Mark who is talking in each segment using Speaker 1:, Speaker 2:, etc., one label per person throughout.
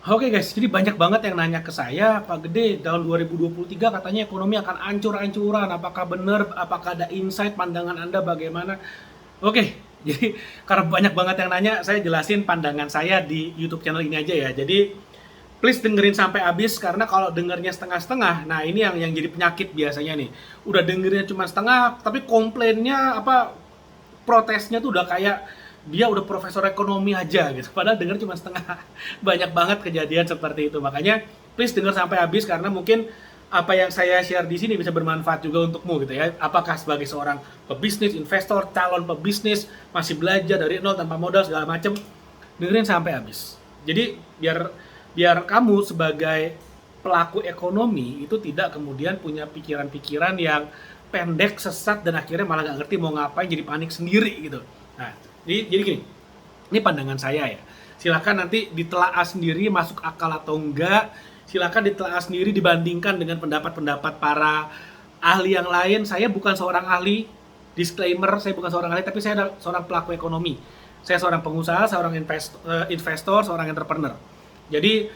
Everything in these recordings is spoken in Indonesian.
Speaker 1: Oke guys, jadi banyak banget yang nanya ke saya, Pak Gede, tahun 2023 katanya ekonomi akan ancur-ancuran. Apakah benar? Apakah ada insight pandangan Anda bagaimana? Oke, jadi karena banyak banget yang nanya, saya jelasin pandangan saya di YouTube channel ini aja ya. Jadi please dengerin sampai habis karena kalau dengernya setengah-setengah, nah ini yang jadi penyakit biasanya nih. Udah dengerinnya cuma setengah, tapi komplainnya protesnya tuh udah kayak dia udah profesor ekonomi aja gitu, padahal denger cuma setengah. Banyak banget kejadian seperti itu, makanya please denger sampai habis karena mungkin apa yang saya share di sini bisa bermanfaat juga untukmu gitu ya. Apakah sebagai seorang pebisnis, investor, calon pebisnis, masih belajar dari nol tanpa modal segala macem, dengerin sampai habis. Jadi biar biar kamu sebagai pelaku ekonomi itu tidak kemudian punya pikiran-pikiran yang pendek, sesat, dan akhirnya malah nggak ngerti mau ngapain, jadi panik sendiri gitu. Nah, jadi gini, ini pandangan saya ya. Silakan nanti ditelaah sendiri masuk akal atau enggak. Silakan ditelaah sendiri dibandingkan dengan pendapat-pendapat para ahli yang lain. Saya bukan seorang ahli, disclaimer, saya bukan seorang ahli, tapi saya adalah seorang pelaku ekonomi. Saya seorang pengusaha, seorang investor, seorang entrepreneur. Jadi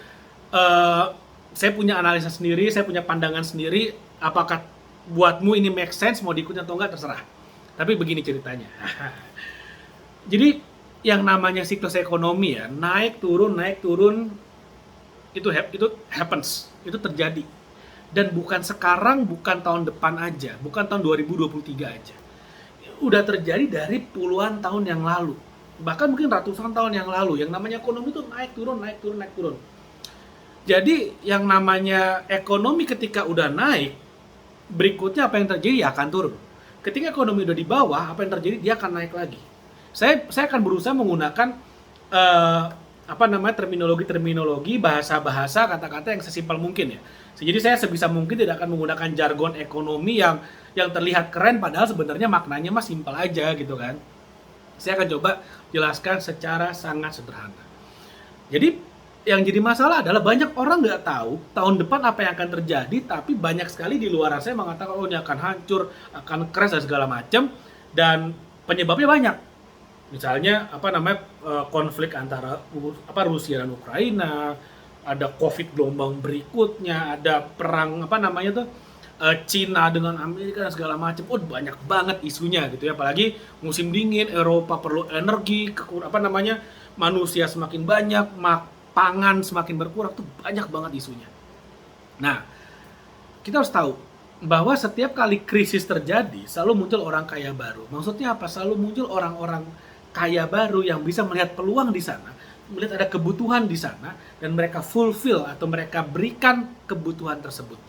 Speaker 1: saya punya analisa sendiri, saya punya pandangan sendiri. Apakah buatmu ini make sense, mau diikuti atau enggak terserah. Tapi begini ceritanya. Jadi yang namanya siklus ekonomi ya, naik turun itu happens, itu terjadi. Dan bukan sekarang, bukan tahun depan aja, bukan tahun 2023 aja. Udah terjadi dari puluhan tahun yang lalu. Bahkan mungkin ratusan tahun yang lalu. Yang namanya ekonomi itu naik turun, naik turun, naik turun. Jadi yang namanya ekonomi ketika udah naik, berikutnya apa yang terjadi ya akan turun. Ketika ekonomi udah di bawah, apa yang terjadi dia akan naik lagi. Saya akan berusaha menggunakan terminologi, bahasa-bahasa, kata-kata yang sesimpel mungkin ya. Jadi saya sebisa mungkin tidak akan menggunakan jargon ekonomi yang terlihat keren padahal sebenarnya maknanya mah simpel aja gitu kan. Saya akan coba jelaskan secara sangat sederhana. Jadi yang jadi masalah adalah banyak orang nggak tahu tahun depan apa yang akan terjadi, tapi banyak sekali di luar sana mengatakan oh ini akan hancur, akan crash dan segala macam, dan penyebabnya banyak. Misalnya konflik antara Rusia dan Ukraina, ada Covid gelombang berikutnya, ada perang Cina dengan Amerika dan segala macam. Oh banyak banget isunya gitu ya. Apalagi musim dingin, Eropa perlu energi, manusia semakin banyak, pangan semakin berkurang, tuh banyak banget isunya. Nah, kita harus tahu bahwa setiap kali krisis terjadi selalu muncul orang kaya baru. Maksudnya apa? Selalu muncul orang-orang kaya baru yang bisa melihat peluang di sana, melihat ada kebutuhan di sana, dan mereka fulfill atau mereka berikan kebutuhan tersebut.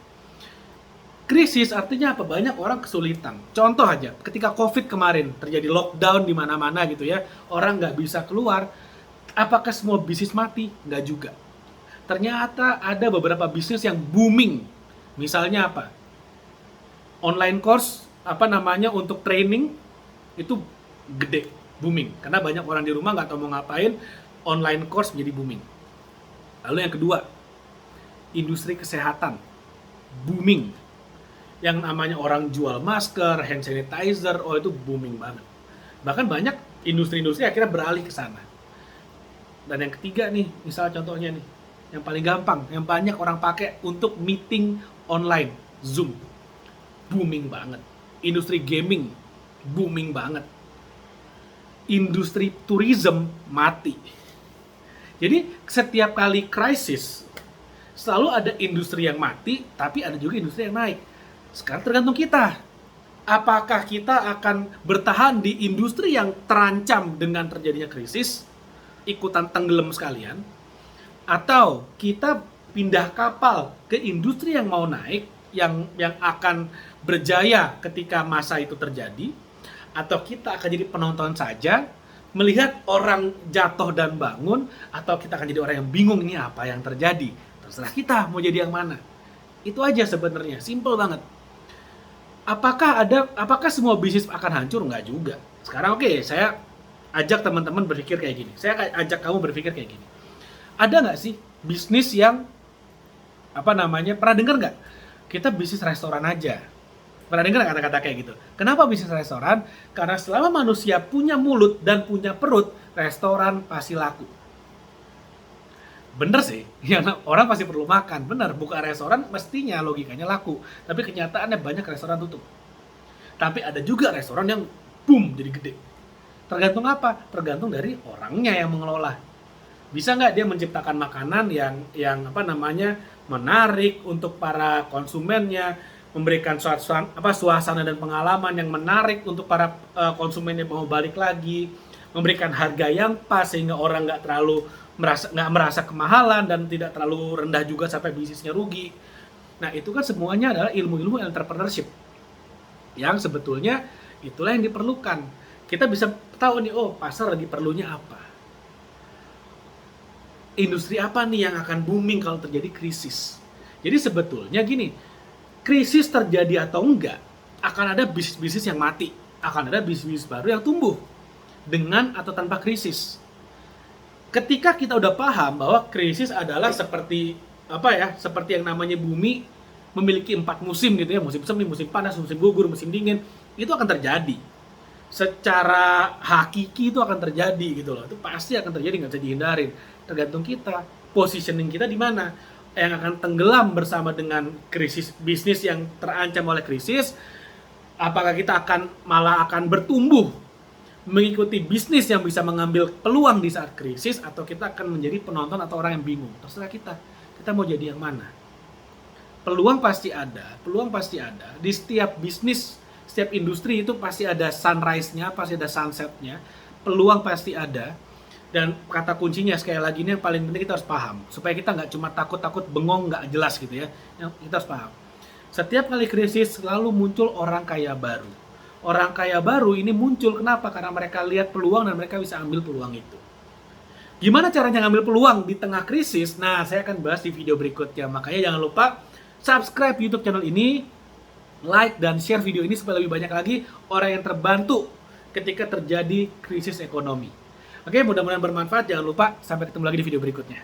Speaker 1: Krisis artinya apa? Banyak orang kesulitan. Contoh aja, ketika Covid kemarin terjadi lockdown di mana-mana gitu ya, orang nggak bisa keluar. Apakah semua bisnis mati? Nggak juga. Ternyata ada beberapa bisnis yang booming. Misalnya apa? Online course untuk training itu gede, booming. Karena banyak orang di rumah nggak tahu mau ngapain, online course menjadi booming. Lalu yang kedua, industri kesehatan booming. Yang namanya orang jual masker, hand sanitizer, oh itu booming banget. Bahkan banyak industri-industri akhirnya beralih ke sana. Dan yang ketiga nih, misal contohnya nih, yang paling gampang, yang banyak orang pakai untuk meeting online, Zoom. Booming banget. Industri gaming, booming banget. Industri tourism, mati. Jadi setiap kali krisis, selalu ada industri yang mati, tapi ada juga industri yang naik. Sekarang tergantung kita. Apakah kita akan bertahan di industri yang terancam dengan terjadinya krisis, ikutan tenggelam sekalian, atau kita pindah kapal ke industri yang mau naik, yang akan berjaya ketika masa itu terjadi, atau kita akan jadi penonton saja, melihat orang jatuh dan bangun, atau kita akan jadi orang yang bingung ini apa yang terjadi. Terserah kita mau jadi yang mana. Itu aja sebenarnya, simple banget. Apakah semua bisnis akan hancur? Nggak juga. Sekarang saya ajak teman-teman berpikir kayak gini. Saya ajak kamu berpikir kayak gini. Ada nggak sih bisnis yang pernah dengar nggak? Kita bisnis restoran aja. Pernah dengar kata-kata kayak gitu? Kenapa bisnis restoran? Karena selama manusia punya mulut dan punya perut, restoran pasti laku. Bener sih, yang orang pasti perlu makan, bener, buka restoran mestinya logikanya laku, tapi kenyataannya banyak restoran tutup. Tapi ada juga restoran yang boom jadi gede. Tergantung apa? Tergantung dari orangnya yang mengelola. Bisa nggak dia menciptakan makanan yang apa namanya menarik untuk para konsumennya, memberikan suasana dan pengalaman yang menarik untuk para konsumen yang mau balik lagi, memberikan harga yang pas sehingga orang nggak merasa kemahalan dan tidak terlalu rendah juga sampai bisnisnya rugi. Nah itu kan semuanya adalah ilmu-ilmu entrepreneurship yang sebetulnya itulah yang diperlukan. Kita bisa tahu nih, oh pasar lagi perlunya apa, industri apa nih yang akan booming kalau terjadi krisis. Jadi sebetulnya gini, krisis terjadi atau enggak, akan ada bisnis-bisnis yang mati, akan ada bisnis baru yang tumbuh dengan atau tanpa krisis. Ketika kita udah paham bahwa krisis adalah seperti apa ya, seperti yang namanya bumi memiliki 4 musim gitu ya, musim semi, musim panas, musim gugur, musim dingin, itu akan terjadi. Secara hakiki itu akan terjadi gitu loh. Itu pasti akan terjadi, nggak bisa dihindarin. Tergantung kita, positioning kita di mana. Yang akan tenggelam bersama dengan krisis bisnis yang terancam oleh krisis, apakah kita malah akan bertumbuh mengikuti bisnis yang bisa mengambil peluang di saat krisis, atau kita akan menjadi penonton atau orang yang bingung. Terserah kita mau jadi yang mana. Peluang pasti ada di setiap bisnis, setiap industri itu pasti ada sunrise-nya, pasti ada sunset-nya, peluang pasti ada. Dan kata kuncinya sekali lagi ini yang paling penting kita harus paham, supaya kita nggak cuma takut-takut bengong nggak jelas gitu ya. Kita harus paham, setiap kali krisis selalu muncul orang kaya baru. Orang kaya baru ini muncul kenapa? Karena mereka lihat peluang dan mereka bisa ambil peluang itu. Gimana caranya ngambil peluang di tengah krisis? Nah, saya akan bahas di video berikutnya. Makanya jangan lupa subscribe YouTube channel ini, like dan share video ini supaya lebih banyak lagi orang yang terbantu ketika terjadi krisis ekonomi. Oke, mudah-mudahan bermanfaat. Jangan lupa, sampai ketemu lagi di video berikutnya.